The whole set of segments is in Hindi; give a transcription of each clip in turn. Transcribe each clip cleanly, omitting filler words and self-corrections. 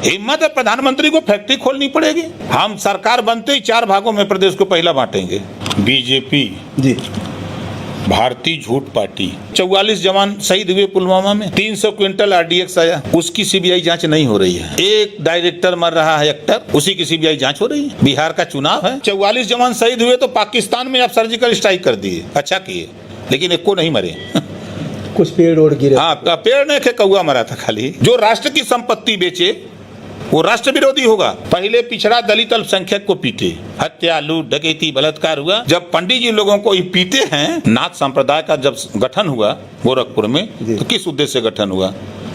हिम्मत है प्रधानमंत्री को फैक्ट्री खोलनी पड़ेगी। हम सरकार बनते ही 4 भागों में प्रदेश को पहला बांटेंगे। बीजेपी जी, भारतीय झूठ पार्टी। 44 जवान शहीद हुए पुलवामा में, 300 क्विंटल आरडीएक्स आया, उसकी सीबीआई जांच नहीं हो रही है। एक डायरेक्टर मर रहा है, एक्टर, उसी की सीबीआई जांच हो रही है। बिहार का चुनाव है, 44 जवान शहीद हुए तो पाकिस्तान में आप सर्जिकल स्ट्राइक कर दिए, अच्छा किए, लेकिन एक को नहीं मरे। कुछ पेड़ ओढ़ गिरे। हाँ, पेड़ नहीं थे, कौआ मरा था खाली। जो राष्ट्र की संपत्ति बेचे वो राष्ट्र विरोधी होगा। पहले पिछड़ा दलित अल्पसंख्यक को पीटे, हत्या, लूट, डकैती, बलात्कार हुआ। जब पंडित जी लोगों को ये पीते हैं, नाथ संप्रदाय का जब गठन हुआ गोरखपुर में, तो किस उद्देश्य से गठन हुआ?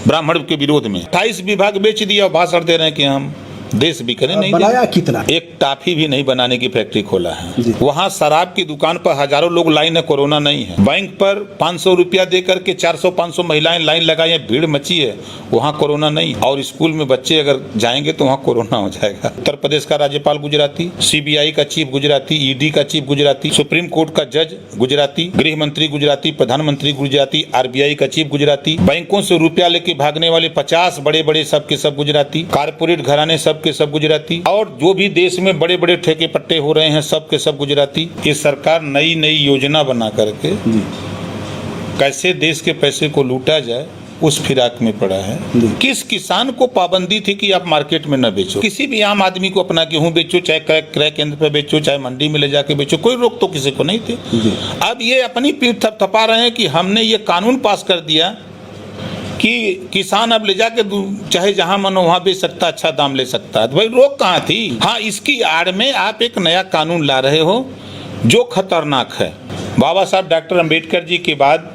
ब्राह्मण के विरोध में। 28 विभाग बेच दिया, भाषण दे रहे हैं कि हम देश भी करें, नहीं बनाया कितना? एक टाफी भी नहीं बनाने की फैक्ट्री खोला है। वहाँ शराब की दुकान पर हजारों लोग लाइन है, कोरोना नहीं है। बैंक पर 500 रुपया दे करके 400-500 महिलाएं लाइन लगाई, भीड़ मची है, वहाँ कोरोना नहीं। और स्कूल में बच्चे अगर जाएंगे तो वहाँ कोरोना हो जाएगा। उत्तर प्रदेश का राज्यपाल गुजराती, सीबीआई का चीफ गुजराती, ईडी का चीफ गुजराती, सुप्रीम कोर्ट का जज गुजराती, गृह मंत्री गुजराती, प्रधानमंत्री गुजराती, आरबीआई का चीफ गुजराती, बैंकों से रुपया लेके भागने वाले 50 बड़े बड़े सब के सब गुजराती, कारपोरेट घराने सब के सब गुजराती, और जो भी देश में बड़े बड़े ठेके पट्टे हो रहे हैं सब के सब गुजराती। ये सरकार नई नई योजना बना करके कैसे देश के पैसे को लूटा जाए उस फिराक में पड़ा है। किस किसान को पाबंदी थी कि आप मार्केट में न बेचो? किसी भी आम आदमी को अपना गेहूं बेचो, चाहे क्रय केंद्र पर बेचो, चाहे मंडी में ले जाके बेचो, कोई रोक तो किसी को नहीं थी। अब ये अपनी पीठ थपथपा रहे हैं कि हमने ये कानून पास कर दिया कि किसान अब ले जाके चाहे जहां मन वहां बेच सकता, अच्छा दाम ले सकता है। तो भाई रोक कहाँ थी? हाँ, इसकी आड़ में आप एक नया कानून ला रहे हो जो खतरनाक है। बाबा साहब डॉक्टर अंबेडकर जी के बाद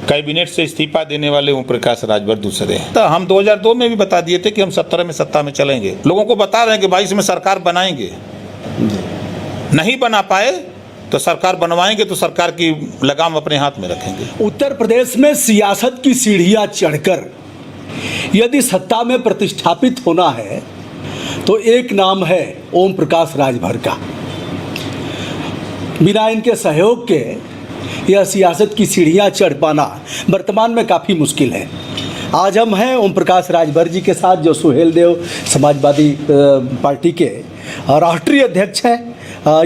कैबिनेट से इस्तीफा देने वाले ओम प्रकाश राजभर दूसरे हैं। तो हम 2002 में भी बता दिए थे कि हम 17 में सत्ता में चलेंगे। लोगों को बता रहे हैं कि 22 में सरकार बनाएंगे, नहीं बना पाए तो सरकार बनवाएंगे, तो सरकार की लगाम अपने हाथ में रखेंगे। उत्तर प्रदेश में सियासत की सीढ़ियां चढ़कर यदि सत्ता में प्रतिष्ठापित होना है तो एक नाम है ओम प्रकाश राजभर का। बिना इनके सहयोग के यह सियासत की सीढ़ियां चढ़ पाना वर्तमान में काफ़ी मुश्किल है। आज हम हैं ओम प्रकाश राजभर जी के साथ, जो सुहेलदेव समाजवादी पार्टी के राष्ट्रीय अध्यक्ष हैं।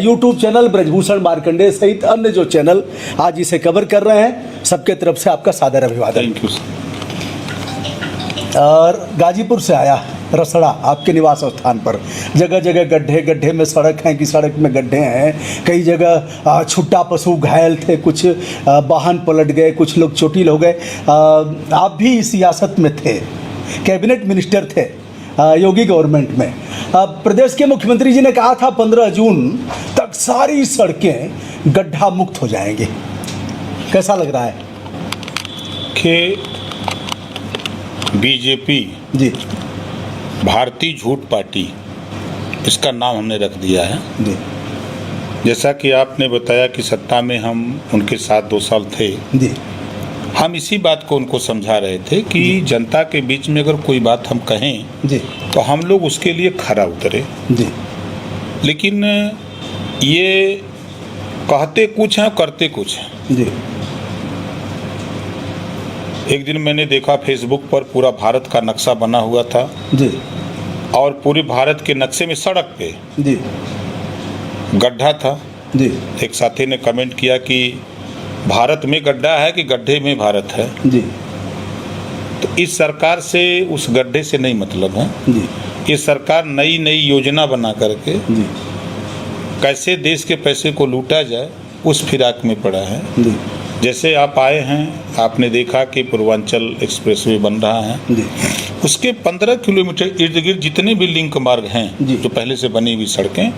यूट्यूब चैनल ब्रजभूषण मार्कंडेय सहित अन्य जो चैनल आज इसे कवर कर रहे हैं, सबके तरफ से आपका सादर अभिवादन। Thank you. और गाजीपुर से आया रसड़ा, आपके निवास स्थान पर जगह जगह गड्ढे, गड्ढे में सड़क हैं कि सड़क में गड्ढे हैं। कई जगह छुट्टा पशु घायल थे, कुछ वाहन पलट गए, कुछ लोग चोटिल हो गए। आप भी सियासत में थे, कैबिनेट मिनिस्टर थे योगी गवर्नमेंट में। प्रदेश के मुख्यमंत्री जी ने कहा था 15 जून तक सारी सड़कें गड्ढा मुक्त हो जाएंगी। कैसा लग रहा है? कि बीजेपी जी, भारतीय झूठ पार्टी, इसका नाम हमने रख दिया है। जी, जैसा कि आपने बताया कि सत्ता में हम उनके साथ 2 साल थे। जी, हम इसी बात को उनको समझा रहे थे कि जनता के बीच में अगर कोई बात हम कहें जी, तो हम लोग उसके लिए खरा उतरे। जी, लेकिन ये कहते कुछ हैं, करते कुछ हैं। जी, एक दिन मैंने देखा फेसबुक पर पूरा भारत का नक्शा बना हुआ था, जी, और पूरे भारत के नक्शे में सड़क पे जी, गड्ढा था। जी, एक साथी ने कमेंट किया कि भारत में गड्ढा है कि गड्ढे में भारत है। जी, तो इस सरकार से उस गड्ढे से नहीं मतलब है। जी, ये सरकार नई नई योजना बना करके जी, कैसे देश के पैसे को लूटा जाए उस फिराक में पड़ा है। जी, जैसे आप आए हैं, आपने देखा कि पूर्वांचल एक्सप्रेसवे बन रहा है। जी, उसके 15 किलोमीटर इर्द गिर्द जितने भी लिंक मार्ग हैं, जो पहले से बनी हुई सड़कें,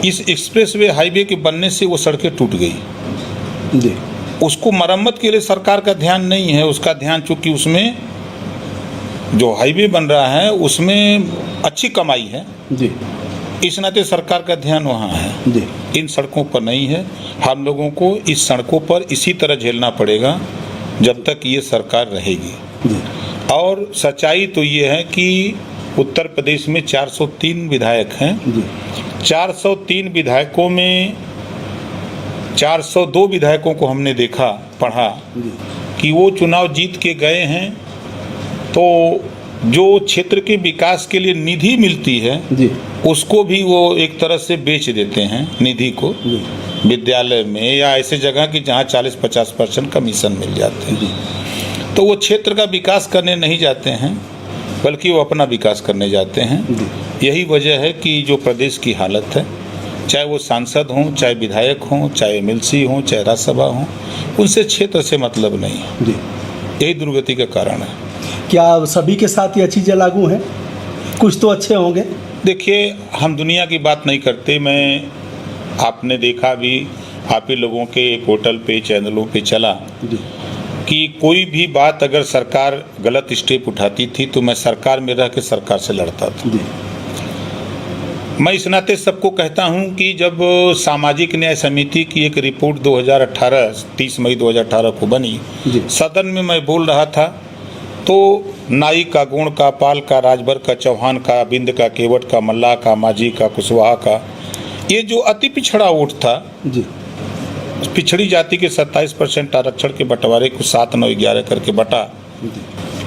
इस एक्सप्रेसवे हाईवे के बनने से वो सड़कें टूट गई। जी, उसको मरम्मत के लिए सरकार का ध्यान नहीं है। उसका ध्यान, चूंकि उसमें जो हाईवे बन रहा है उसमें अच्छी कमाई है, जी, इस नाते सरकार का ध्यान वहाँ है। जी, इन सड़कों पर नहीं है। हम लोगों को इस सड़कों पर इसी तरह झेलना पड़ेगा जब तक ये सरकार रहेगी। जी, और सच्चाई तो ये है कि उत्तर प्रदेश में 403 विधायक हैं। जी, 403 विधायकों में 402 विधायकों को हमने देखा, पढ़ा जी, कि वो चुनाव जीत के गए हैं तो जो क्षेत्र के विकास के लिए निधि मिलती है जी उसको भी वो एक तरह से बेच देते हैं निधि को, जी विद्यालय में या ऐसे जगह की जहाँ 40-50% कमीशन मिल जाते हैं। तो वो क्षेत्र का विकास करने नहीं जाते हैं बल्कि वो अपना विकास करने जाते हैं। यही वजह है कि जो प्रदेश की हालत है, चाहे वो सांसद हों, चाहे विधायक हों, चाहे एमएलसी हों, चाहे राज्यसभा हों, उनसे क्षेत्र से मतलब नहीं है। जी यही दुर्गति का कारण है। क्या सभी के साथ ये चीज़ें लागू हैं? कुछ तो अच्छे होंगे। देखिए, हम दुनिया की बात नहीं करते। आपने देखा भी, आप ही लोगों के पोर्टल पे, चैनलों पे चला जी कि कोई भी बात अगर सरकार गलत स्टेप उठाती थी तो मैं सरकार में रह के सरकार से लड़ता था। जी मैं इस नाते सबको कहता हूं कि जब सामाजिक न्याय समिति की एक रिपोर्ट 2018 30 मई 2018 को बनी, सदन में मैं बोल रहा था तो नाई का, गुण का, पाल का, राजभर का, चौहान का, बिंद का, केवट का, मल्लाह का, माझी का, कुशवाहा का, ये जो अति पिछड़ा वोट था जी पिछड़ी जाति के 27% आरक्षण के बंटवारे को 7, 9, 11 करके बटा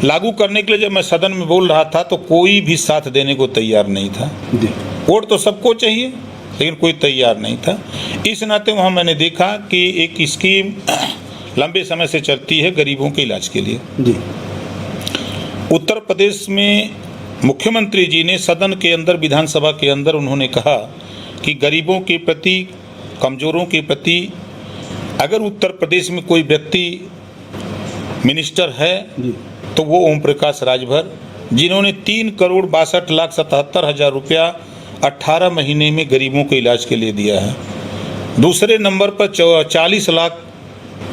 लागू करने के लिए जब मैं सदन में बोल रहा था तो कोई भी साथ देने को तैयार नहीं था। जी वोट तो सबको चाहिए लेकिन कोई तैयार नहीं था। इस नाते वहाँ मैंने देखा कि एक स्कीम लंबे समय से चलती है गरीबों के इलाज के लिए। जी उत्तर प्रदेश में मुख्यमंत्री जी ने सदन के अंदर, विधानसभा के अंदर उन्होंने कहा कि गरीबों के प्रति, कमजोरों के प्रति अगर उत्तर प्रदेश में कोई व्यक्ति मिनिस्टर है तो वो ओम प्रकाश राजभर, जिन्होंने 3,62,77,000 रुपया 18 महीने में गरीबों के इलाज के लिए दिया है। दूसरे नंबर पर 40 लाख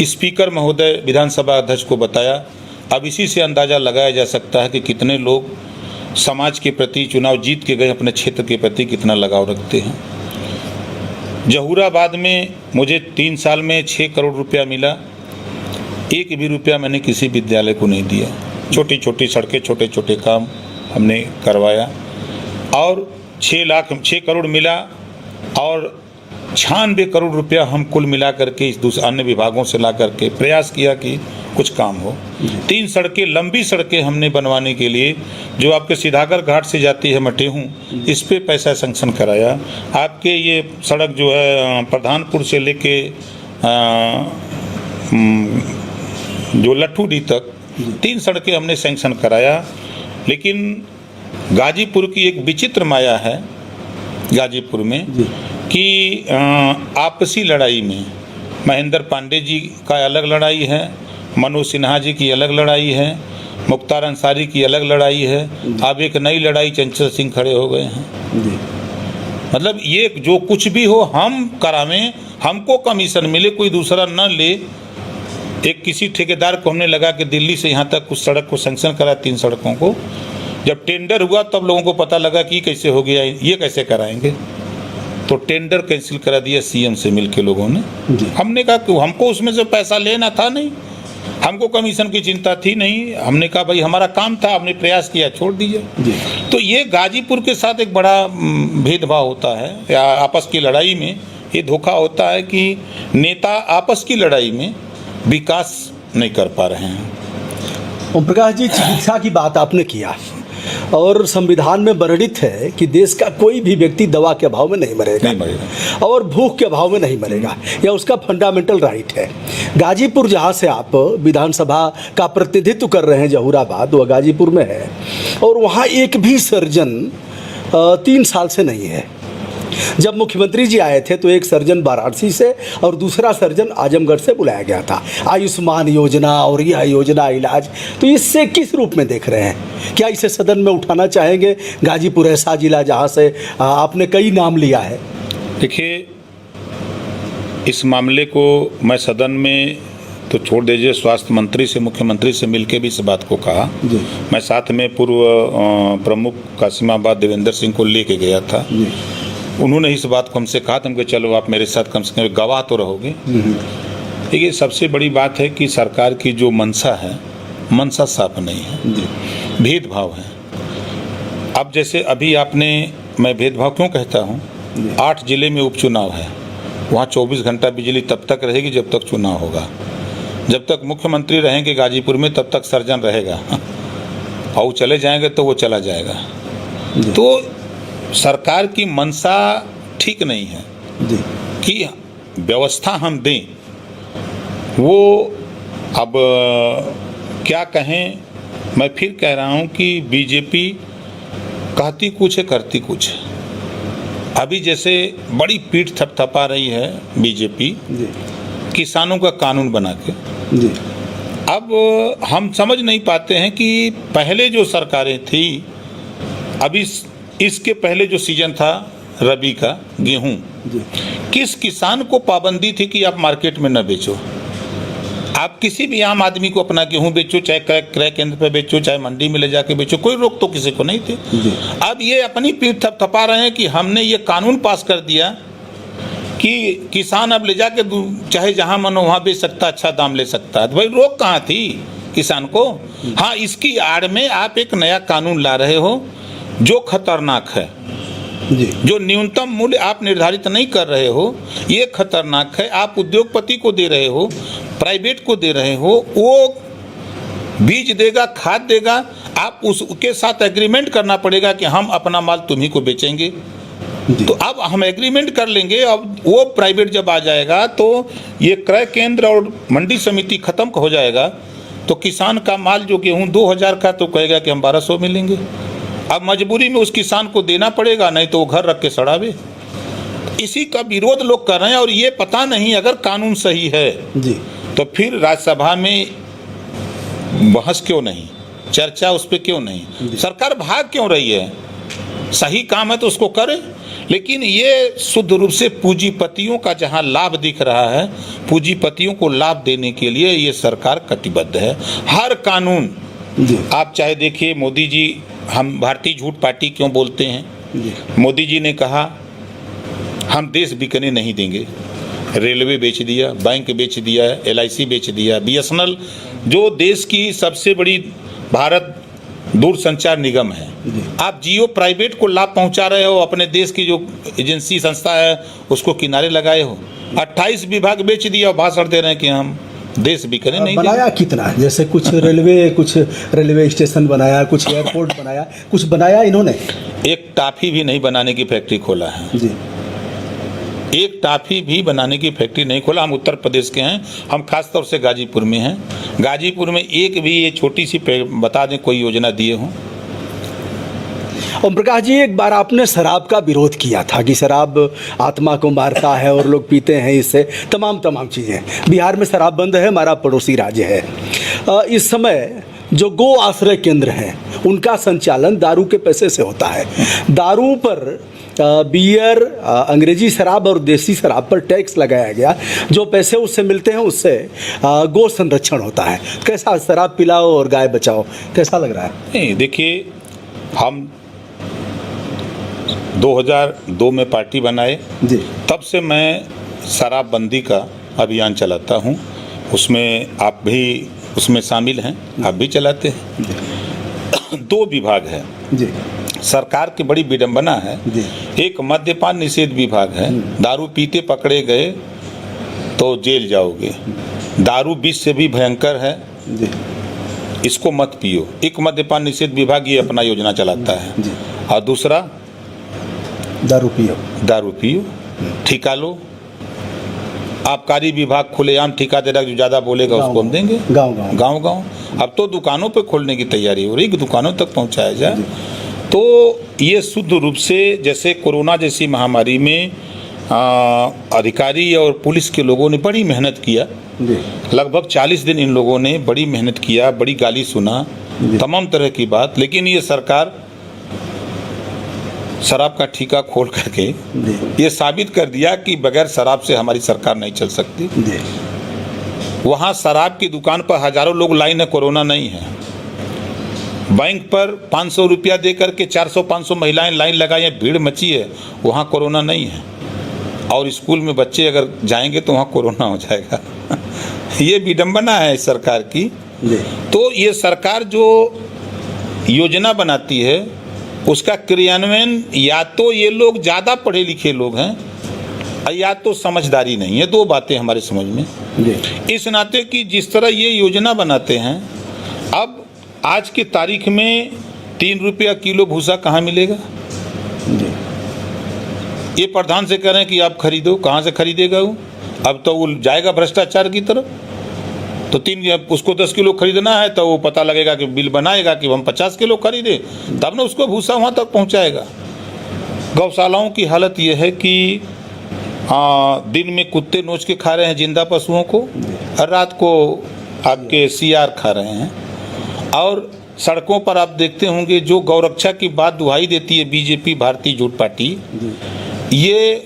स्पीकर महोदय विधानसभा अध्यक्ष को बताया। अब इसी से अंदाज़ा लगाया जा सकता है कि कितने लोग समाज के प्रति, चुनाव जीत के गए अपने क्षेत्र के प्रति कितना लगाव रखते हैं। जहूराबाद में मुझे 3 साल में 6 करोड़ रुपया मिला। एक भी रुपया मैंने किसी विद्यालय को नहीं दिया। छोटी छोटी सड़कें, छोटे छोटे काम हमने करवाया और 6 करोड़ मिला और 96 करोड़ रुपया हम कुल मिला करके इस दूसरे अन्य विभागों से ला करके प्रयास किया कि कुछ काम हो। 3 सड़कें, लंबी सड़कें हमने बनवाने के लिए, जो आपके सीधागर घाट से जाती है मटेहूँ, इस पे पैसा सैंक्शन कराया। आपके ये सड़क जो है प्रधानपुर से लेके जो लट्ठूडी तक 3 सड़कें हमने सैंक्शन कराया। लेकिन गाजीपुर की एक विचित्र माया है गाजीपुर में कि आपसी लड़ाई में महेंद्र पांडे जी का अलग लड़ाई है, मनोज सिन्हा जी की अलग लड़ाई है, मुख्तार अंसारी की अलग लड़ाई है। अब एक नई लड़ाई चंचल सिंह खड़े हो गए हैं। मतलब ये जो कुछ भी हो हम करावें, हमको कमीशन मिले, कोई दूसरा न ले। एक किसी ठेकेदार को हमने लगा कि दिल्ली से यहाँ तक कुछ सड़क को सैंक्शन करा, 3 सड़कों को। जब टेंडर हुआ तब लोगों को पता लगा कि कैसे हो गया, ये कैसे कराएंगे, तो टेंडर कैंसिल करा दिया सीएम से मिलके लोगों ने। हमने कहा कि हमको उसमें से पैसा लेना था नहीं, हमको कमीशन की चिंता थी नहीं। हमने कहा भाई हमारा काम था, हमने प्रयास किया, छोड़ दीजिए। तो ये गाजीपुर के साथ एक बड़ा भेदभाव होता है, या आपस की लड़ाई में ये धोखा होता है कि नेता आपस की लड़ाई में विकास नहीं कर पा रहे हैं। ओम प्रकाश जी, चिकित्सा की बात आपने किया और संविधान में वर्णित है कि देश का कोई भी व्यक्ति दवा के अभाव में नहीं मरेगा और भूख के अभाव में नहीं मरेगा, यह उसका फंडामेंटल राइट है। गाजीपुर, जहाँ से आप विधानसभा का प्रतिनिधित्व कर रहे हैं, जहूराबाद, वह गाजीपुर में है और वहाँ एक भी सर्जन 3 साल से नहीं है। जब मुख्यमंत्री जी आए थे तो एक सर्जन वाराणसी से और दूसरा सर्जन आजमगढ़ से बुलाया गया था। आयुष्मान योजना और यह योजना इलाज, तो इससे किस रूप में देख रहे हैं? क्या इसे सदन में उठाना चाहेंगे? गाजीपुर ऐसा जिला जहां से आपने कई नाम लिया है। देखिए, इस मामले को मैं सदन में तो छोड़ दीजिए, स्वास्थ्य मंत्री से, मुख्यमंत्री से मिलकर भी इस बात को कहा। मैं साथ में पूर्व प्रमुख कासिमाबाद देवेंद्र सिंह को लेके गया था। उन्होंने इस बात को हमसे कहा, तुम कि चलो आप मेरे साथ कम से कम गवाह तो रहोगे। देखिए, सबसे बड़ी बात है कि सरकार की जो मंशा है, मंशा साफ नहीं है, भेदभाव है। अब जैसे अभी आपने, मैं भेदभाव क्यों कहता हूँ, 8 जिले में उपचुनाव है, वहाँ 24 घंटा बिजली तब तक रहेगी जब तक चुनाव होगा। जब तक मुख्यमंत्री रहेंगे गाजीपुर में तब तक सर्जन रहेगा। और वो चले जाएंगे तो वो चला जाएगा। जी। तो सरकार की मंशा ठीक नहीं है जी। कि व्यवस्था हम दें। वो अब क्या कहें, मैं फिर कह रहा हूं कि बीजेपी कहती कुछ है करती कुछ है। अभी जैसे बड़ी पीठ थपथपा रही है बीजेपी जी। किसानों का कानून बना के। जी। अब हम समझ नहीं पाते हैं कि पहले जो सरकारें थी, अभी इसके पहले जो सीजन था रबी का गेहूं, जी। किस किसान को पाबंदी थी कि आप मार्केट में न बेचो? आप किसी भी आम आदमी को अपना गेहूं बेचो, चाहे क्रय केंद्र पे बेचो, चाहे मंडी में ले जाके बेचो, कोई रोक तो किसी को नहीं थी। जी। अब ये अपनी पीठ थपथपा रहे हैं कि हमने ये कानून पास कर दिया कि किसान अब ले जाके चाहे जहां मन हो वहां बेच सकता, अच्छा दाम ले सकता है। तो भाई रोक कहाँ थी किसान को? हाँ, इसकी आड़ में आप एक नया कानून ला रहे हो जो खतरनाक है। जी। जो न्यूनतम मूल्य आप निर्धारित नहीं कर रहे हो, ये खतरनाक है। आप उद्योगपति को दे रहे हो, प्राइवेट को दे रहे हो, वो बीज देगा, खाद देगा, आप उसके साथ एग्रीमेंट करना पड़ेगा कि हम अपना माल तुम्ही को बेचेंगे। जी। तो अब हम एग्रीमेंट कर लेंगे। अब वो प्राइवेट जब आ जाएगा तो ये क्रय केंद्र और मंडी समिति खत्म हो जाएगा, तो किसान का माल जो गेहूं 2000 का तो कहेगा कि हम 1200 में लेंगे। अब मजबूरी में उस किसान को देना पड़ेगा, नहीं तो वो घर रख के सड़ावे। इसी का विरोध लोग कर रहे हैं। और ये पता नहीं, अगर कानून सही है जी। तो फिर राज्यसभा में बहस क्यों नहीं, चर्चा उस पर क्यों नहीं? सरकार भाग क्यों रही है? सही काम है तो उसको करे। लेकिन ये शुद्ध रूप से पूंजीपतियों का जहां लाभ दिख रहा है, पूंजीपतियों को लाभ देने के लिए ये सरकार कटिबद्ध है। हर कानून, जी। आप चाहे देखिए, मोदी जी, हम भारतीय झूठ पार्टी क्यों बोलते हैं? जी। मोदी जी ने कहा हम देश बिकने नहीं देंगे। रेलवे बेच दिया, बैंक बेच दिया, LIC बेच दिया, BSNL जो देश की सबसे बड़ी भारत दूरसंचार निगम है, आप जियो प्राइवेट को लाभ पहुंचा रहे हो, अपने देश की जो एजेंसी संस्था है उसको किनारे लगाए हो। 28 विभाग बेच दिया और भाषण दे रहे हैं कि हम देश बिकने नहीं बनाया कितना, जैसे कुछ रेलवे स्टेशन बनाया, कुछ एयरपोर्ट बनाया, कुछ बनाया इन्होंने। एक टाफी भी नहीं बनाने की फैक्ट्री खोला है। जी। एक टाफी भी बनाने की फैक्ट्री नहीं खोला। हम उत्तर प्रदेश के हैं, हम खास तौर से गाजीपुर में हैं। गाजीपुर में एक भी ये छोटी सी बता दें कोई योजना दिए हों? ओम प्रकाश जी, एक बार आपने शराब का विरोध किया था कि शराब आत्मा को मारता है और लोग पीते हैं इससे, तमाम चीज़ें। बिहार में शराब बंद है, हमारा पड़ोसी राज्य है। इस समय जो गो आश्रय केंद्र हैं उनका संचालन दारू के पैसे से होता है। दारू पर बियर, अंग्रेजी शराब और देसी शराब पर टैक्स लगाया गया। जो पैसे उससे मिलते हैं उससे गो संरक्षण होता है। कैसा, शराब पिलाओ और गाय बचाओ, कैसा लग रहा है? नहीं, देखिए, हम 2002 में पार्टी बनाए, जी। तब से मैं शराबबंदी का अभियान चलाता हूँ। उसमें आप भी उसमें शामिल हैं, आप भी चलाते हैं। 2 विभाग है जी। सरकार की, बड़ी विडंबना है। जी। एक मद्यपान निषेध विभाग है, दारू पीते पकड़े गए तो जेल जाओगे। दारू विष से भी भयंकर है, जी। इसको मत पियो। एक मद्यपान निषेध विभाग ये अपना योजना चलाता है। जी। और दूसरा, दारू पियो, ठिका लो। आबकारी विभाग खुलेआम ठिका दे रहा, जो ज़्यादा बोलेगा उसको हम देंगे। गांव अब तो दुकानों पे खोलने की तैयारी हो रही, दुकानों तक पहुंचाया जाए। तो ये शुद्ध रूप से, जैसे कोरोना जैसी महामारी में अधिकारी और पुलिस के लोगों ने बड़ी मेहनत किया। लगभग 40 दिन इन लोगों ने बड़ी मेहनत किया, बड़ी गाली सुना, तमाम तरह की बात। लेकिन ये सरकार शराब का ठेका खोल करके ये साबित कर दिया कि बगैर शराब से हमारी सरकार नहीं चल सकती। वहाँ शराब की दुकान पर हजारों लोग लाइन है, कोरोना नहीं है। बैंक पर 500 रुपया दे करके 400-500 महिलाएं लाइन लगाई हैं, भीड़ मची है, वहाँ कोरोना नहीं है। और स्कूल में बच्चे अगर जाएंगे तो वहाँ कोरोना हो जाएगा। ये विडंबना है इस सरकार की। तो ये सरकार जो योजना बनाती है उसका क्रियान्वयन, या तो ये लोग ज़्यादा पढ़े लिखे लोग हैं या तो समझदारी नहीं है। 2 बातें हमारे समझ में। इस नाते कि जिस तरह ये योजना बनाते हैं, अब आज की तारीख में 3 रुपया किलो भूसा कहाँ मिलेगा? जी ये प्रधान से कह रहे हैं कि आप खरीदो, कहाँ से खरीदेगा वो? अब तो वो जाएगा भ्रष्टाचार की तरफ। तो उसको 10 किलो खरीदना है तो वो पता लगेगा कि बिल बनाएगा कि हम 50 किलो खरीदे, तब ना उसको भूसा वहाँ तक पहुँचाएगा। गौशालाओं की हालत ये है कि दिन में कुत्ते नोच के खा रहे हैं जिंदा पशुओं को, और रात को आपके सियार खा रहे हैं। और सड़कों पर आप देखते होंगे जो गौरक्षा की बात दुहाई देती है बीजेपी, भारतीय जनता पार्टी, ये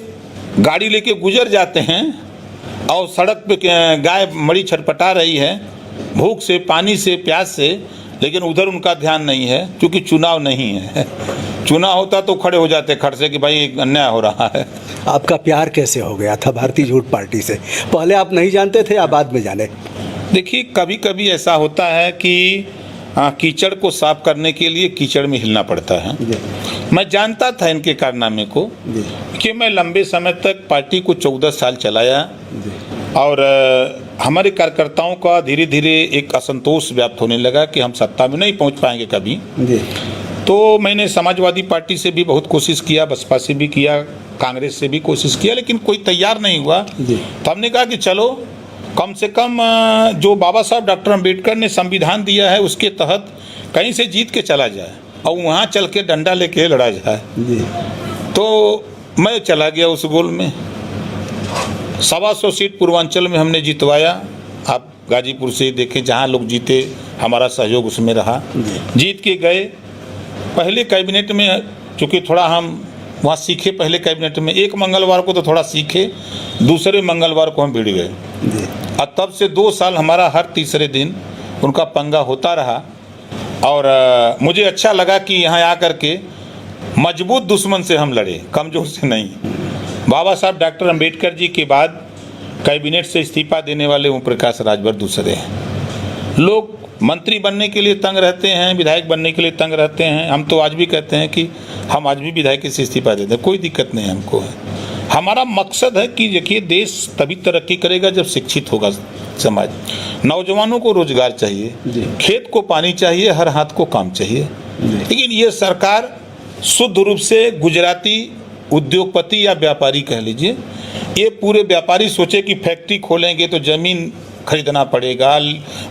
गाड़ी लेके गुजर जाते हैं और सड़क पे गाय मरी छटपटा रही है भूख से, पानी से, प्यास से, लेकिन उधर उनका ध्यान नहीं है क्योंकि चुनाव नहीं है। चुनाव होता तो खड़े हो जाते खड़ से कि भाई अन्याय हो रहा है। आपका प्यार कैसे हो गया था भारतीय जनता पार्टी से? पहले आप नहीं जानते थे या बाद में जाने? देखिए, कभी कभी ऐसा होता है कि कीचड़ को साफ करने के लिए कीचड़ में हिलना पड़ता है। मैं जानता था इनके कारनामे को कि मैं लंबे समय तक पार्टी को 14 साल चलाया और हमारे कार्यकर्ताओं का धीरे धीरे एक असंतोष व्याप्त होने लगा कि हम सत्ता में नहीं पहुंच पाएंगे कभी। तो मैंने समाजवादी पार्टी से भी बहुत कोशिश किया, बसपा से भी किया, कांग्रेस से भी कोशिश किया, लेकिन कोई तैयार नहीं हुआ। तो हमने कहा कि चलो कम से कम जो बाबा साहब डॉक्टर अम्बेडकर ने संविधान दिया है उसके तहत कहीं से जीत के चला जाए और वहाँ चल के डंडा लेके लड़ा जाए। तो मैं चला गया उस गोल में। 125 सीट पूर्वांचल में हमने जितवाया। आप गाजीपुर से देखें, जहाँ लोग जीते हमारा सहयोग उसमें रहा। जीत के गए। पहले कैबिनेट में चूँकि थोड़ा हम वहाँ सीखे, पहले कैबिनेट में एक मंगलवार को तो थोड़ा सीखे, दूसरे मंगलवार को हम भिड़ गए और तब से 2 साल हमारा हर तीसरे दिन उनका पंगा होता रहा। और मुझे अच्छा लगा कि यहाँ आकर के मजबूत दुश्मन से हम लड़े, कमजोर से नहीं। बाबा साहब डॉक्टर अम्बेडकर जी के बाद कैबिनेट से इस्तीफा देने वाले ओम प्रकाश राजभर दूसरे हैं। लोग मंत्री बनने के लिए तंग रहते हैं, विधायक बनने के लिए तंग रहते हैं। हम तो आज भी कहते हैं कि हम आज भी विधायक से इस्तीफा देते हैं, कोई दिक्कत नहीं हमको है। हमारा मकसद है कि देखिए, देश तभी तरक्की करेगा जब शिक्षित होगा समाज। नौजवानों को रोजगार चाहिए, खेत को पानी चाहिए, हर हाथ को काम चाहिए। लेकिन ये सरकार शुद्ध रूप से गुजराती उद्योगपति या व्यापारी कह लीजिए, ये पूरे व्यापारी सोचे कि फैक्ट्री खोलेंगे तो जमीन खरीदना पड़ेगा,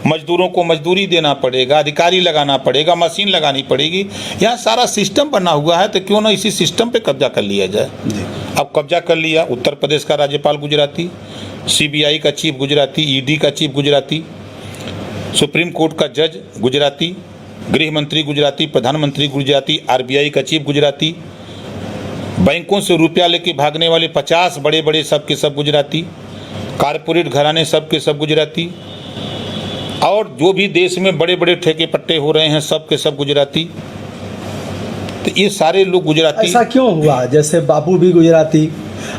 मजदूरों को मजदूरी देना पड़ेगा, अधिकारी लगाना पड़ेगा, मशीन लगानी पड़ेगी। यहाँ सारा सिस्टम बना हुआ है, तो क्यों ना इसी सिस्टम पे कब्जा कर लिया जाए। अब कब्जा कर लिया। उत्तर प्रदेश का राज्यपाल गुजराती, CBI का चीफ गुजराती, ED का चीफ गुजराती, सुप्रीम कोर्ट का जज गुजराती, गृह मंत्री गुजराती, प्रधानमंत्री गुजराती, RBI का चीफ गुजराती, बैंकों से रुपया लेके भागने वाले 50 बड़े बड़े सब के सब गुजराती, कारपोरेट घराने सब के सब गुजराती, और जो भी देश में बड़े बड़े ठेके पट्टे हो रहे हैं सब के सब गुजराती। तो ये सारे लोग गुजराती। ऐसा क्यों हुआ? जैसे बापू भी गुजराती,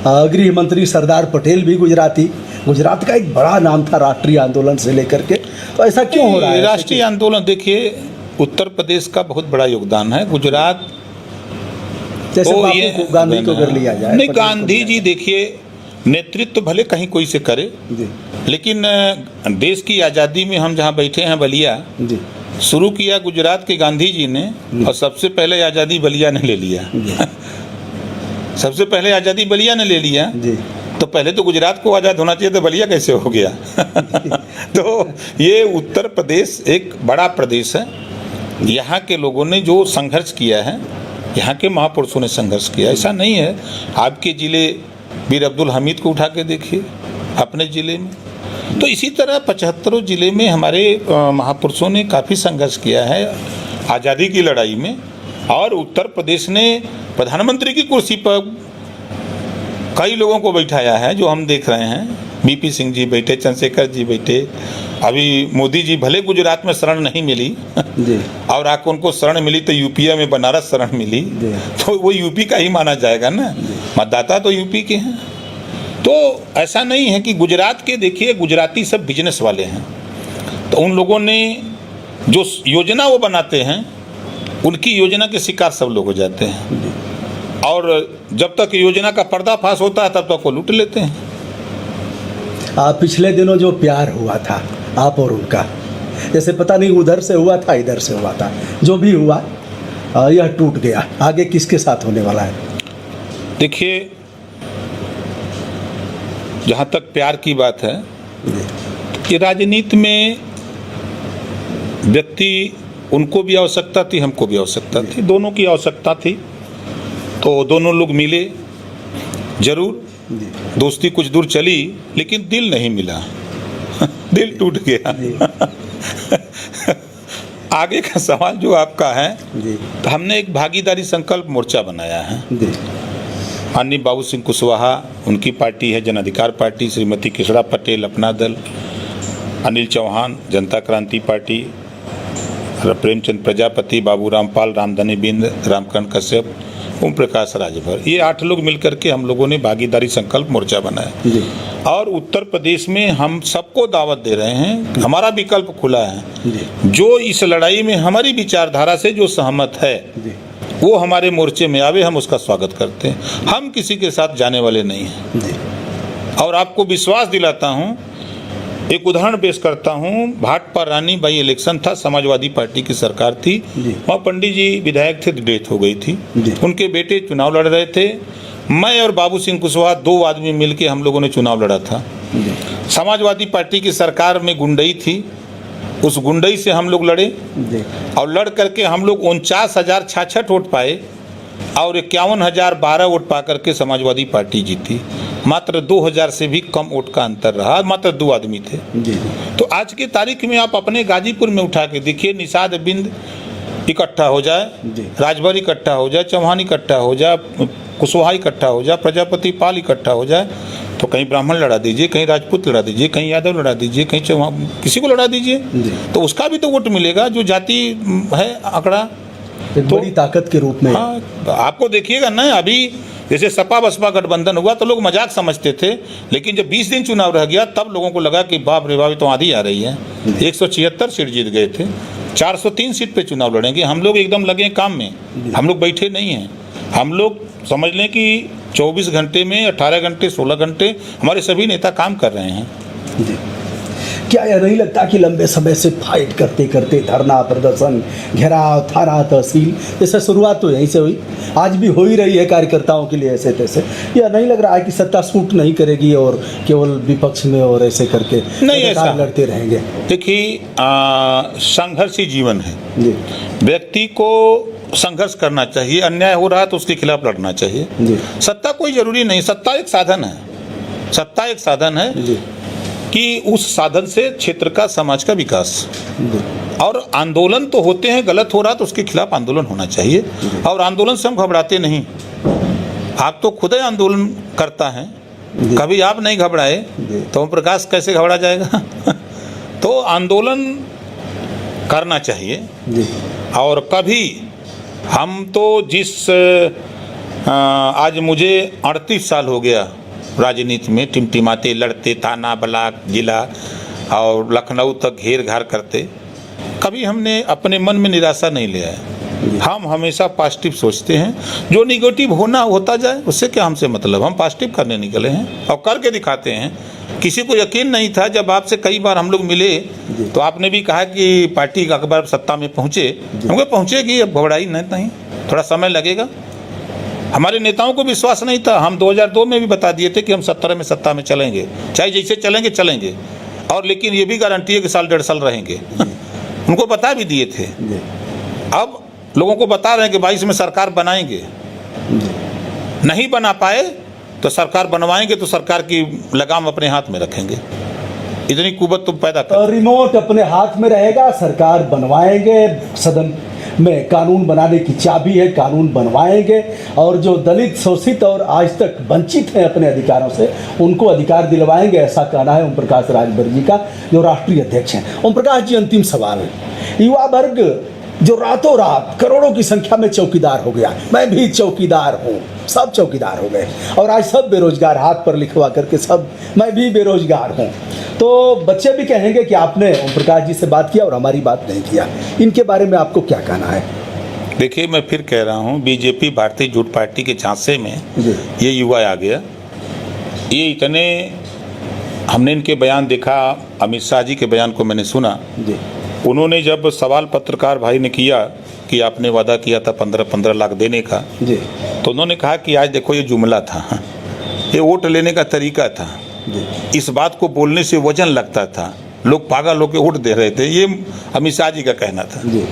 गृह मंत्री सरदार पटेल भी गुजराती। गुजरात का एक बड़ा नाम था राष्ट्रीय आंदोलन से लेकर के, तो ऐसा क्यों हो रहा है? राष्ट्रीय आंदोलन, देखिए उत्तर प्रदेश का बहुत बड़ा योगदान है। गुजरात जैसे बापू को, गांधी को कर लिया जाए। नहीं, गांधी जी देखिए नेतृत्व भले कहीं कोई से करे, लेकिन देश की आज़ादी में हम जहाँ बैठे हैं बलिया, शुरू किया गुजरात के गांधी जी ने, और सबसे पहले आज़ादी बलिया ने ले लिया। सबसे पहले आज़ादी बलिया ने ले लिया। तो पहले तो गुजरात को आज़ाद होना चाहिए, तो बलिया कैसे हो गया? तो ये उत्तर प्रदेश एक बड़ा प्रदेश है। यहाँ के लोगों ने जो संघर्ष किया है, यहाँ के महापुरुषों ने संघर्ष किया। ऐसा नहीं है, आपके ज़िले वीर अब्दुल हमीद को उठा के देखिए अपने ज़िले में। तो इसी तरह 75 ज़िले में हमारे महापुरुषों ने काफ़ी संघर्ष किया है आज़ादी की लड़ाई में। और उत्तर प्रदेश ने प्रधानमंत्री की कुर्सी पर कई लोगों को बैठाया है, जो हम देख रहे हैं। BP सिंह जी बैठे, चंद्रशेखर जी बैठे, अभी मोदी जी भले गुजरात में शरण नहीं मिली और आकर उनको शरण मिली तो यूपी में बनारस शरण मिली, तो वो यूपी का ही माना जाएगा ना, मतदाता तो यूपी के हैं। तो ऐसा नहीं है कि गुजरात के, देखिए गुजराती सब बिजनेस वाले हैं, तो उन लोगों ने जो योजना वो बनाते हैं, उनकी योजना के शिकार सब लोग हो जाते हैं। और जब तक योजना का पर्दाफाश होता है तब तक वो लूट लेते हैं। पिछले दिनों जो प्यार हुआ था आप और उनका, जैसे पता नहीं उधर से हुआ था इधर से हुआ था, जो भी हुआ यह टूट गया, आगे किसके साथ होने वाला है? देखिए, जहाँ तक प्यार की बात है कि राजनीति में व्यक्ति, उनको भी आवश्यकता थी, हमको भी आवश्यकता थी, दोनों की आवश्यकता थी, तो दोनों लोग मिले जरूर। दोस्ती कुछ दूर चली लेकिन दिल नहीं मिला दिल टूट गया आगे का सवाल जो आपका है, तो हमने एक भागीदारी संकल्प मोर्चा बनाया है। माननीय बाबू सिंह कुशवाहा, उनकी पार्टी है जन अधिकार पार्टी, श्रीमती किशड़ा पटेल अपना दल, अनिल चौहान जनता क्रांति पार्टी, प्रेमचंद प्रजापति, बाबू रामपाल, रामधनी बिंद, रामकरण कश्यप, ओम प्रकाश राजभर, ये 8 लोग मिलकर के हम लोगों ने भागीदारी संकल्प मोर्चा बनाया। और उत्तर प्रदेश में हम सबको दावत दे रहे हैं, हमारा विकल्प खुला है, जो इस लड़ाई में हमारी विचारधारा से जो सहमत है वो हमारे मोर्चे में आवे, हम उसका स्वागत करते हैं। हम किसी के साथ जाने वाले नहीं हैं। और आपको विश्वास दिलाता हूं, एक उदाहरण पेश करता हूं, भाटपा रानी बाई इलेक्शन था, समाजवादी पार्टी की सरकार थी, वहाँ पंडित जी विधायक थे, डेथ हो गई थी, उनके बेटे चुनाव लड़ रहे थे, मैं और बाबू सिंह कुशवाहा 2 आदमी मिलके हम लोगों ने चुनाव लड़ा था। समाजवादी पार्टी की सरकार में गुंडई थी, उस गुंडई से हम लोग लड़े और लड़ करके हम लोग 49,066 वोट पाए और 51,012 वोट पा करके समाजवादी पार्टी जीती। मात्र 2,000 से भी कम वोट का अंतर रहा, मात्र 2 आदमी थे। तो आज की तारीख में आप अपने गाजीपुर में उठा के देखिए, निषाद बिंद इकट्ठा हो जाए, राजभर इकट्ठा हो जाए, चौहान इकट्ठा हो जाए, कुशवाहा इकट्ठा हो जाए, प्रजापति पाल इकट्ठा हो जाए, तो कहीं ब्राह्मण लड़ा दीजिए, कहीं राजपूत लड़ा दीजिए, कहीं यादव लड़ा दीजिए, कहीं चौहान, किसी को लड़ा दीजिए, तो उसका भी तो वोट मिलेगा जो जाति है आंकड़ा, तो बड़ी ताकत के रूप में। हाँ, आपको देखिएगा ना, अभी जैसे सपा बसपा गठबंधन हुआ तो लोग मजाक समझते थे, लेकिन जब 20 दिन चुनाव रह गया तब लोगों को लगा कि बाप रे बाप तो आधी आ रही है। 176 सीट जीत गए थे, 403 सीट पे चुनाव लड़ेंगे। हम लोग एकदम लगे काम में, हम लोग बैठे नहीं हैं। हम लोग समझ लें कि 24 घंटे में 18 घंटे 16 घंटे हमारे सभी नेता काम कर रहे हैं। क्या यह नहीं लगता कि लंबे समय से फाइट करते करते, धरना प्रदर्शन, घेराव, थाना, तहसील, जैसे शुरुआत तो यहीं से हुई, आज भी हो ही रही है कार्यकर्ताओं के लिए ऐसे तैसे, यह नहीं लग रहा है कि सत्ता सूट नहीं करेगी और केवल विपक्ष में और ऐसे करके नहीं ऐसा लड़ते रहेंगे? देखिए, संघर्षी जीवन है, व्यक्ति को संघर्ष करना चाहिए, अन्याय हो रहा है तो उसके खिलाफ लड़ना चाहिए। सत्ता कोई जरूरी नहीं, सत्ता एक साधन है, सत्ता एक साधन है कि उस साधन से क्षेत्र का, समाज का विकास, और आंदोलन तो होते हैं, गलत हो रहा तो उसके खिलाफ आंदोलन होना चाहिए। और आंदोलन से हम घबराते नहीं, आप तो खुद ही आंदोलन करता है, कभी आप नहीं घबराए तो ओम प्रकाश कैसे घबरा जाएगा तो आंदोलन करना चाहिए। और कभी हम तो आज मुझे 38 साल हो गया राजनीति में टिमटिमाते, लड़ते, थाना, ब्लॉक, जिला और लखनऊ तक घेर घार करते, कभी हमने अपने मन में निराशा नहीं लिया है। हम हमेशा पॉजिटिव सोचते हैं, जो निगेटिव होना होता जाए, उससे क्या हमसे मतलब, हम पॉजिटिव करने निकले हैं और करके दिखाते हैं। किसी को यकीन नहीं था, जब आपसे कई बार हम लोग मिले तो आपने भी कहा कि पार्टी अखबार सत्ता में पहुँचे, हमको पहुँचेगी, अब घबराई नहीं, थोड़ा समय लगेगा। हमारे नेताओं को विश्वास नहीं था, हम 2002 में भी बता दिए थे कि हम 17 में सत्ता में चलेंगे, चाहे जैसे चलेंगे, और लेकिन ये भी गारंटी है कि साल 1.5 साल रहेंगे उनको बता भी दिए थे। अब लोगों को बता रहे हैं कि 22 में सरकार बनाएंगे, नहीं बना पाए तो सरकार बनवाएंगे, तो सरकार की लगाम अपने हाथ में रखेंगे। इतनी कुवत तो पैदा कर, रिमोट अपने हाथ में रहेगा, सरकार बनवाएंगे, सदन में कानून बनाने की चाबी है, कानून बनवाएंगे, और जो दलित, शोषित और आज तक वंचित हैं अपने अधिकारों से, उनको अधिकार दिलवाएंगे, ऐसा कहना है ओम प्रकाश राजभर जी का, जो राष्ट्रीय अध्यक्ष हैं। ओम प्रकाश जी, अंतिम सवाल है, युवा वर्ग जो रातों रात करोड़ों की संख्या में चौकीदार हो गया, मैं भी चौकीदार हूँ, सब चौकीदार हो गए, और आज सब बेरोजगार, हाथ पर लिखवा करके सब, मैं भी बेरोजगार हूँ, तो बच्चे भी कहेंगे कि आपने ओम प्रकाश जी से बात किया और हमारी बात नहीं किया। इनके बारे में आपको क्या कहना है? देखिए, मैं फिर कह रहा हूँ, बीजेपी भारतीय जनता पार्टी के झांसे में ये युवा आ गया। ये इतने, हमने इनके बयान देखा, अमित शाह जी के बयान को मैंने सुना, उन्होंने जब सवाल पत्रकार भाई ने किया कि आपने वादा किया था 15-15 लाख देने का, जी तो उन्होंने कहा कि आज देखो ये जुमला था, ये वोट लेने का तरीका था, इस बात को बोलने से वजन लगता था, लोग पागल होकर वोट दे रहे थे, ये अमित शाह जी का कहना था। जी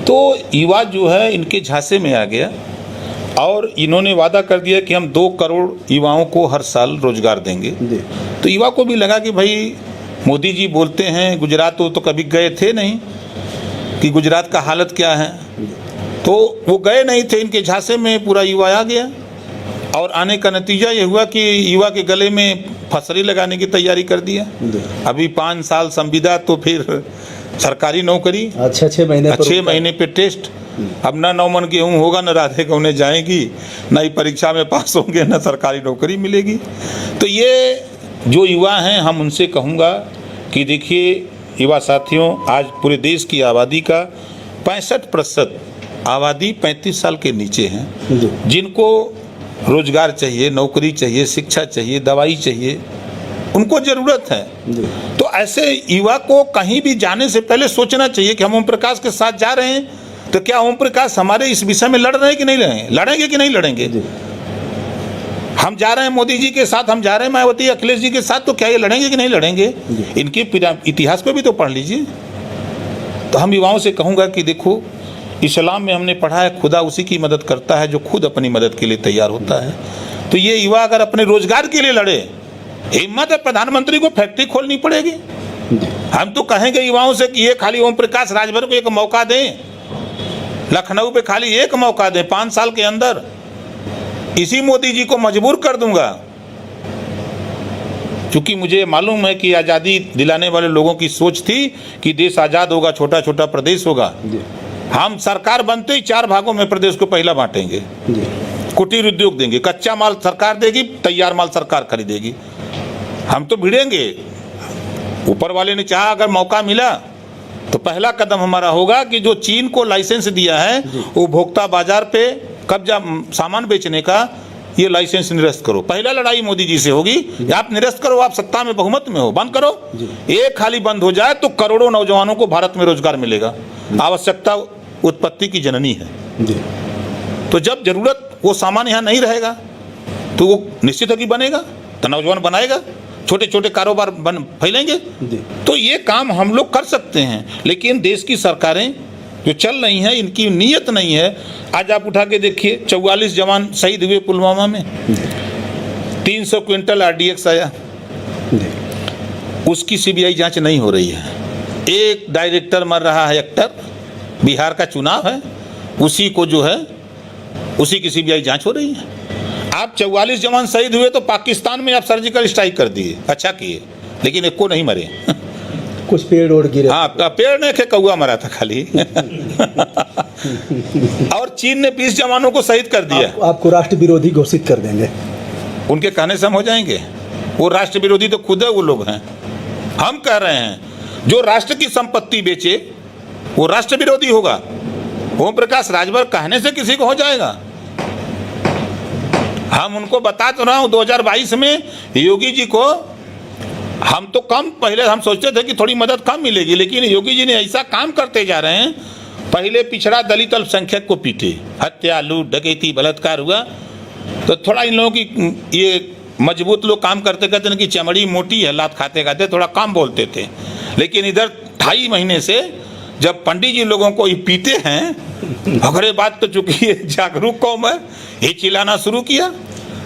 तो युवा जो है इनके झांसे में आ गया और इन्होंने वादा कर दिया कि हम 2 करोड़ युवाओं को हर साल रोजगार देंगे। जी तो युवा को भी लगा कि भाई मोदी जी बोलते हैं, गुजरात तो कभी गए थे नहीं कि गुजरात का हालत क्या है, तो वो गए नहीं थे, इनके झांसे में पूरा युवा आ गया और आने का नतीजा ये हुआ कि युवा के गले में फंसरी लगाने की तैयारी कर दिया। अभी 5 साल संविदा तो फिर सरकारी नौकरी, अच्छा 6 महीने 6 महीने पे टेस्ट, अब ना 9 मन गेहूँ होगा, न राधे गौने जाएंगी, न ही परीक्षा में पास होंगे, न सरकारी नौकरी मिलेगी। तो ये जो युवा हैं, हम उनसे कहूँगा कि देखिए युवा साथियों, आज पूरे देश की आबादी का 65% आबादी 35 साल के नीचे हैं, जिनको रोजगार चाहिए, नौकरी चाहिए, शिक्षा चाहिए, दवाई चाहिए, उनको ज़रूरत है। तो ऐसे युवा को कहीं भी जाने से पहले सोचना चाहिए कि हम ओम प्रकाश के साथ जा रहे हैं, तो क्या ओम प्रकाश हमारे इस विषय में लड़ रहे हैं कि नहीं लड़ेंगे कि नहीं लड़ेंगे। हम जा रहे हैं मोदी जी के साथ, हम जा रहे हैं मायावती अखिलेश जी के साथ, तो क्या ये लड़ेंगे कि नहीं लड़ेंगे। इनके इतिहास पे भी तो पढ़ लीजिए। तो हम युवाओं से कहूँगा कि देखो, इस्लाम में हमने पढ़ा है खुदा उसी की मदद करता है जो खुद अपनी मदद के लिए तैयार होता है। तो ये युवा अगर अपने रोजगार के लिए लड़े, हिम्मत है, प्रधानमंत्री को फैक्ट्री खोलनी पड़ेगी। हम तो कहेंगे युवाओं से कि ये खाली ओम प्रकाश राजभर को एक मौका दें, लखनऊ पे खाली एक मौका दें 5 साल के अंदर, इसी मोदी जी को मजबूर कर दूंगा। क्योंकि मुझे मालूम है कि आज़ादी दिलाने वाले लोगों की सोच थी कि देश आज़ाद होगा, छोटा छोटा प्रदेश होगा। हम सरकार बनते ही 4 भागों में प्रदेश को पहला बांटेंगे, कुटीर उद्योग देंगे, कच्चा माल सरकार देगी, तैयार माल सरकार खरीदेगी। हम तो भिड़ेंगे। ऊपर वाले ने चाहा अगर मौका मिला तो पहला कदम हमारा होगा कि जो चीन को लाइसेंस दिया है उपभोक्ता बाजार पे कब्जा सामान बेचने का, ये लाइसेंस निरस्त करो। पहला लड़ाई मोदी जी से होगी, आप निरस्त करो, आप सत्ता में बहुमत में हो, बंद करो। एक खाली बंद हो जाए तो करोड़ों नौजवानों को भारत में रोजगार मिलेगा। आवश्यकता उत्पत्ति की जननी है। तो जब जरूरत वो सामान यहाँ नहीं रहेगा तो वो निश्चित है कि बनेगा, तो नौजवान बनाएगा, छोटे छोटे कारोबार फैलेंगे। तो ये काम हम लोग कर सकते हैं, लेकिन देश की सरकारें जो चल रही हैं इनकी नीयत नहीं है। आज आप उठा के देखिए, 44 जवान शहीद हुए पुलवामा में, 300 क्विंटल RDX आया, उसकी CBI जांच नहीं हो रही है। एक डायरेक्टर मर रहा है, एक्टर, बिहार का चुनाव है, उसी को जो है उसी की CBI जांच हो रही है। आप 44 जवान शहीद हुए तो पाकिस्तान में आप सर्जिकल स्ट्राइक कर दिए, अच्छा किए, लेकिन एक को नहीं मरे। कुछ पेड़ ओढ़ गिरे। हाँ, पेड़ नहीं थे, कौआ मरा था खाली। और चीन ने 20 जवानों को शहीद कर दिया। आपको राष्ट्र विरोधी घोषित कर देंगे। उनके कहने से हम हो जाएंगे? वो राष्ट्र विरोधी तो खुद है, वो लोग हैं। हम कह रहे हैं जो राष्ट्र की संपत्ति बेचे वो राष्ट्र विरोधी होगा। ओम प्रकाश राजभर कहने से किसी को हो जाएगा? हम उनको बता तो रहा हूँ, 2022 में योगी जी को हम तो कम, पहले हम सोचते थे कि थोड़ी मदद कम मिलेगी, लेकिन योगी जी ने ऐसा काम करते जा रहे हैं। पहले पिछड़ा दलित अल्पसंख्यक को पीटे, हत्या, लूट, डकैती, बलात्कार हुआ, तो थोड़ा इन लोगों की ये मजबूत लोग काम करते कहते हैं कि चमड़ी मोटी है, लात खाते खाते थोड़ा कम बोलते थे। लेकिन इधर 2.5 महीने से जब पंडित जी लोगों को ये पीते हैं, भगड़े बात तो चुकी है, जागरूक कौम है, ये चिल्लाना शुरू किया,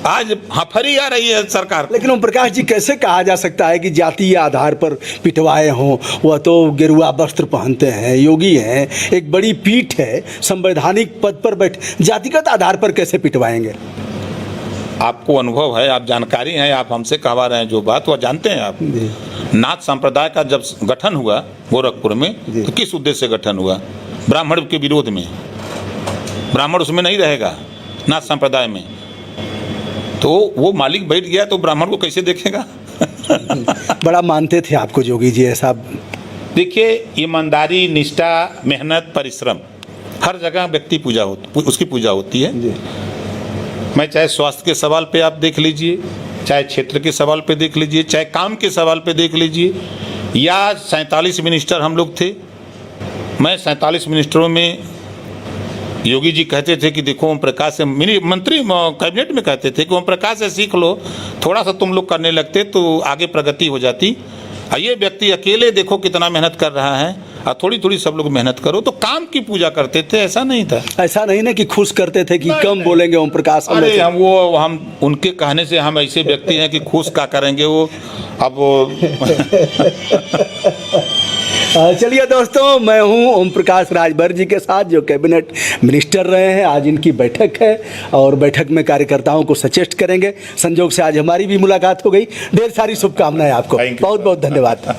आज हफरी आ रही है सरकार। लेकिन ओम प्रकाश जी, कैसे कहा जा सकता है कि जातीय आधार पर पिटवाए हों? वह तो गेरुआ वस्त्र पहनते हैं, योगी हैं, एक बड़ी पीठ है, संवैधानिक पद पर बैठे, जातिगत आधार पर कैसे पिटवाएंगे? आपको अनुभव है, आप जानकारी हैं, आप हमसे कहवा रहे हैं जो बात, वह जानते हैं आप। नाथ संप्रदाय का जब गठन हुआ गोरखपुर में, तो किस उद्देश्य से गठन हुआ? ब्राह्मण के विरोध में। ब्राह्मण उसमें नहीं रहेगा नाथ संप्रदाय में, तो वो मालिक बैठ गया तो ब्राह्मण को कैसे देखेगा? बड़ा मानते थे आपको जोगी जी, ऐसा? देखिए, ईमानदारी, निष्ठा, मेहनत, परिश्रम, हर जगह व्यक्ति उसकी पूजा होती है। मैं चाहे स्वास्थ्य के सवाल पे आप देख लीजिए, चाहे क्षेत्र के सवाल पे देख लीजिए, चाहे काम के सवाल पे देख लीजिए, या 47 मिनिस्टर हम लोग थे, मैं 47 मिनिस्टरों में योगी जी कहते थे कि देखो ओम प्रकाश से मंत्री कैबिनेट में कहते थे कि ओम प्रकाश से सीख लो, थोड़ा सा तुम लोग करने लगते तो आगे प्रगति हो जाती। ये व्यक्ति अकेले देखो कितना मेहनत कर रहा है, और थोड़ी थोड़ी सब लोग मेहनत करो। तो काम की पूजा करते थे, ऐसा नहीं था। ऐसा नहीं ना कि खुश करते थे कि कम बोलेंगे ओम प्रकाश। अरे हम उनके कहने से हम ऐसे व्यक्ति हैं कि खुश क्या करेंगे वो अब चलिए दोस्तों, मैं हूं ओम प्रकाश राजभर जी के साथ, जो कैबिनेट मिनिस्टर रहे हैं। आज इनकी बैठक है और बैठक में कार्यकर्ताओं को सचेष्ट करेंगे। संजोग से आज हमारी भी मुलाकात हो गई। ढेर सारी शुभकामनाएं आपको। बहुत बहुत धन्यवाद।